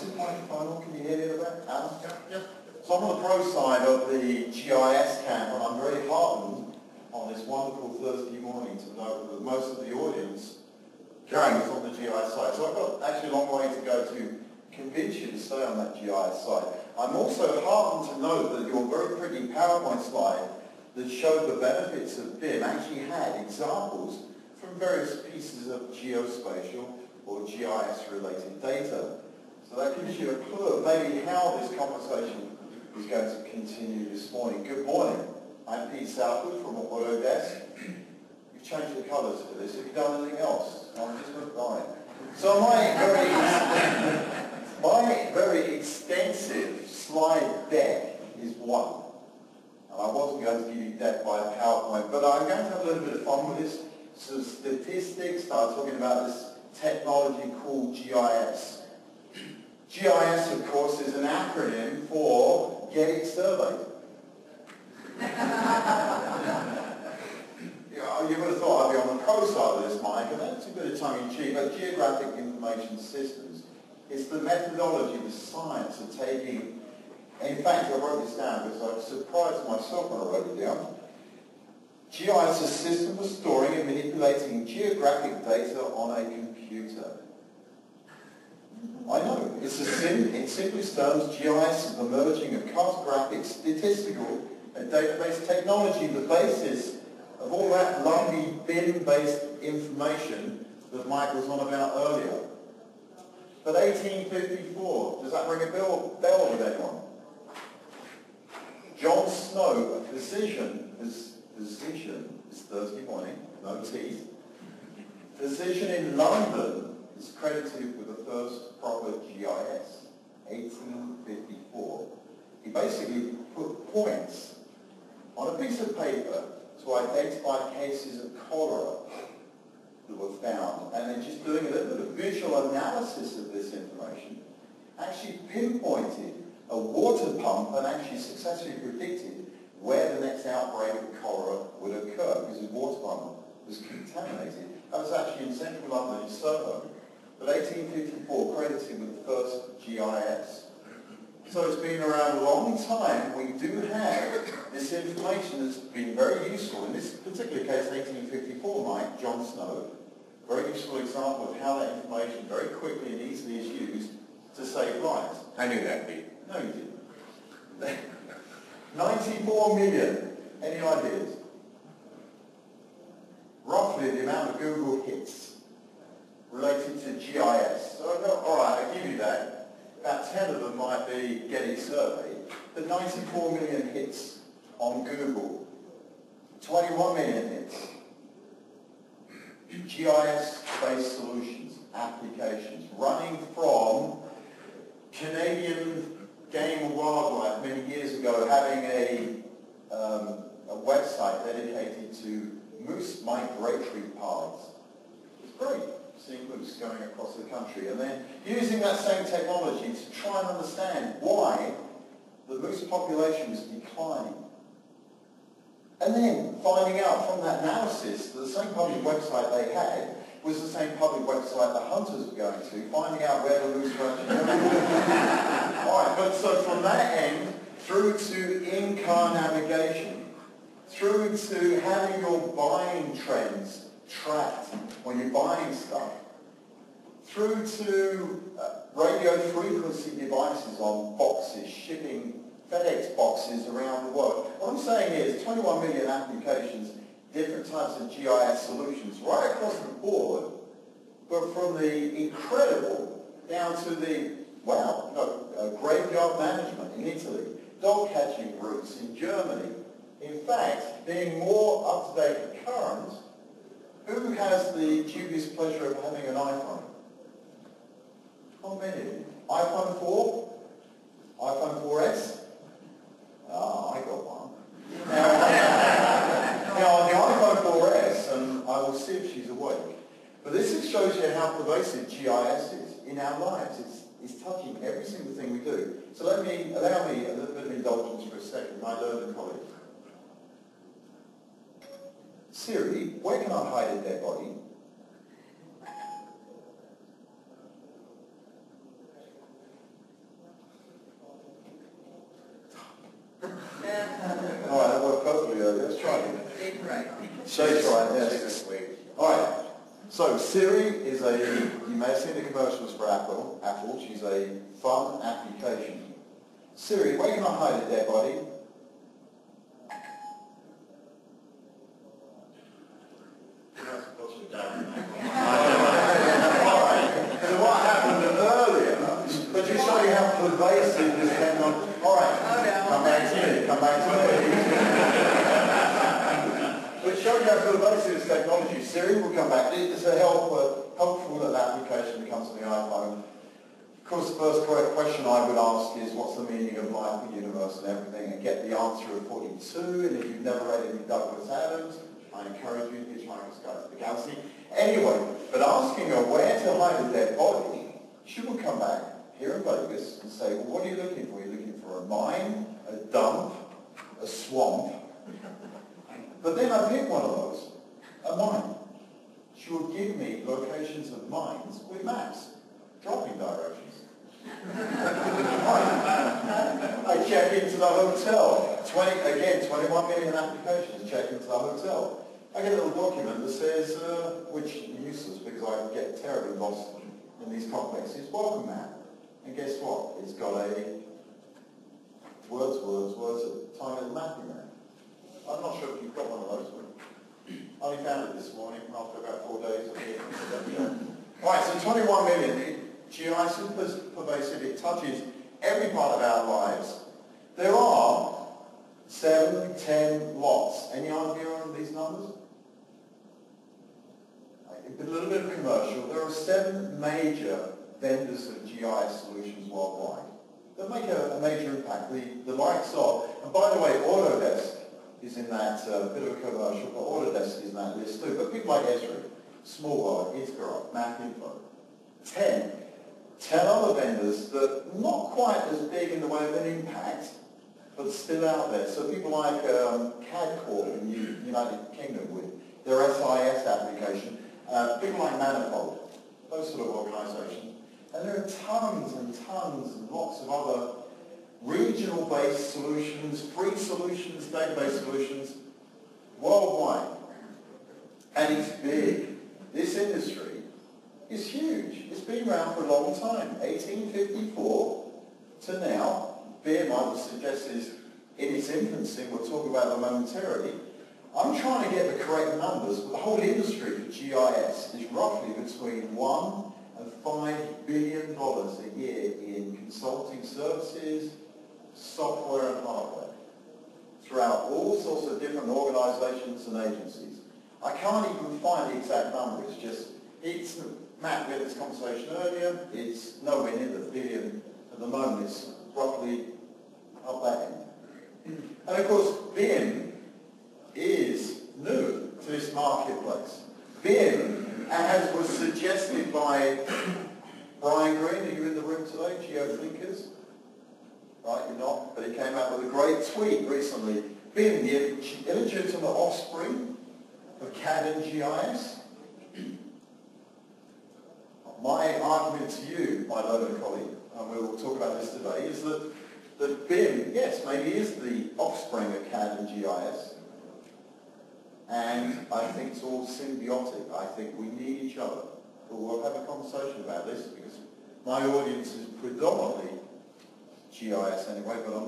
this microphone on? Can you hear me in the back? Alan? Yeah. So I'm on the pro side of the GIS camp, and I'm very heartened on this wonderful Thursday morning to know that most of the audience going is on the GIS side. So I've got actually a long way to go to convince you to stay on that GIS side. I'm also heartened to know that your very pretty PowerPoint slide that showed the benefits of BIM actually had examples from various pieces of geospatial or GIS-related data. So that gives you a clue of maybe how this conversation is going to continue this morning. Good morning. I'm Pete Southwood from Autodesk. You've changed the colours for this. Have you done anything else? No, I'm just right. So my very extensive slide deck is one. And I wasn't going to give you that by PowerPoint, but I'm going to have a little bit of fun with this. Some statistics, start talking about this technology called GIS. GIS, of course, is an acronym for Get It Surveyed. You would have thought I'd be on the pro side of this, Mike, and that's a bit of tongue-in-cheek, but geographic information systems is the methodology, the science of taking, and in fact I wrote this down because I was surprised myself when I wrote it down. GIS is a system for storing and manipulating geographic data on a computer. I know, in simplest terms, GIS is the merging of cartographic, statistical, and database technology, the basis of all that lovely BIM-based information that Mike was on about earlier. But 1854, does that ring a bell with anyone? John Snow, a physician, it's Thursday morning, no teeth. Physician in London is credited with the first proper GIS, 1854. He basically put points on a piece of paper to identify cases of cholera that were found, and then just doing a little bit of visual analysis of this information, actually pinpointed a water pump and actually successfully predicted where the next outbreak of cholera would occur because his water pump was contaminated. That was actually in central London in Soho. But 1854 credited with the first GIS. So it's been around a long time. We do have this information that's been very useful. In this particular case, 1854, Mike, John Snow, very useful example of how that information very quickly and easily is used to save lives. I knew that, Pete. No, you didn't. 94 million. Any ideas? Roughly the amount of Google hits related to GIS. So, all right, I'll give you that. About 10 of them might be getting surveyed. But 94 million hits on Google. 21 million hits. GIS-based solutions, applications, running from Canadian Game and Wildlife many years ago having a website dedicated to moose migratory paths. It's great seeing moose going across the country, and then using that same technology to try and understand why the moose population was declining. And then finding out from that analysis that the same public website they had was the same public website the hunters were going to, finding out where the moose were actually going. Alright, but so from that end, through to in-car navigation, through to having your buying trends tracked when you're buying stuff, through to radio frequency devices on boxes, shipping FedEx boxes around the world. What I'm saying is 21 million applications, different types of GIS solutions, right across the board, but from the incredible down to the, graveyard management in Italy, dog catching routes in Germany. In fact, being more up-to-date and current, who has the dubious pleasure of having an iPhone? How many? iPhone 4? iPhone 4S? I got one. Now, the iPhone 4S, and I will see if she's awake, but this shows you how pervasive GIS is in our lives. It's touching every single thing we do. So allow me a little bit of indulgence for a second, my learned colleague. Siri, where can I hide a dead body? That's right, yes. Alright, so Siri is you may have seen the commercials for Apple. She's a fun application. Siri, where can I hide a dead body? So what happened earlier, but you show you how pervasive this technology. Alright, come back to me. But show you how pervasive this technology. Siri will come back. It's a helpful little application that comes on the iPhone. Of course, the first question I would ask is, what's the meaning of life, the universe, and everything, and get the answer of 42. And if you've never read any Douglas Adams, I encourage you to hitchhike to the galaxy. Anyway, but asking her where to hide a dead body, she will come back here in Vegas and say, well, what are you looking for? You're looking for a mine, a dump, a swamp. But then I pick one of those, a mine. She will give me locations of mines with maps, driving directions. I check into the hotel. 21 million applications, check into the hotel. I get a little document that says, which is useless because I get terribly lost in these complexes, welcome map. And guess what? It's got a words, a tiny little map in there. I'm not sure if you've got one of those. I only found it this morning after about 4 days of here. Right, so 21 million. GIS is pervasive. It touches every part of our lives. There are 7, 10 lots. Any idea on these numbers? A little bit of commercial. There are 7 major vendors of GIS solutions worldwide that make a major impact. The likes of, and by the way, Autodesk is in that bit of a commercial, but Autodesk is in that list too. But people like Esri, Small World, Isgro, MapInfo. 10 other vendors that are not quite as big in the way of an impact, but still out there. So people like CAD Corp in the United Kingdom with their SIS application, people like Manifold, those sort of organisations. And there are tons and tons and lots of other regional-based solutions, free solutions, database solutions, worldwide. And it's big. This industry is huge. It's been around for a long time. 1854 to now. BIM, I would suggest, is in its infancy. We'll talk about them momentarily. I'm trying to get the correct numbers, but the whole industry for GIS is roughly between $1 and $5 billion a year in consulting services, software and hardware, throughout all sorts of different organisations and agencies. I can't even find the exact number. Matt, we had this conversation earlier, it's nowhere near the billion at the moment. It's roughly up that end. And of course, BIM is new to this marketplace. BIM, as was suggested by Brian Green, are you in the room today, GeoThinkers? Right, you're not, but he came out with a great tweet recently. BIM, the illegitimate offspring of CAD and GIS. My argument to you, my learned colleague, and we will talk about this today, is that BIM, yes, maybe is the offspring of CAD and GIS. And I think it's all symbiotic. I think we need each other. But we'll have a conversation about this because my audience is predominantly GIS anyway, but I'm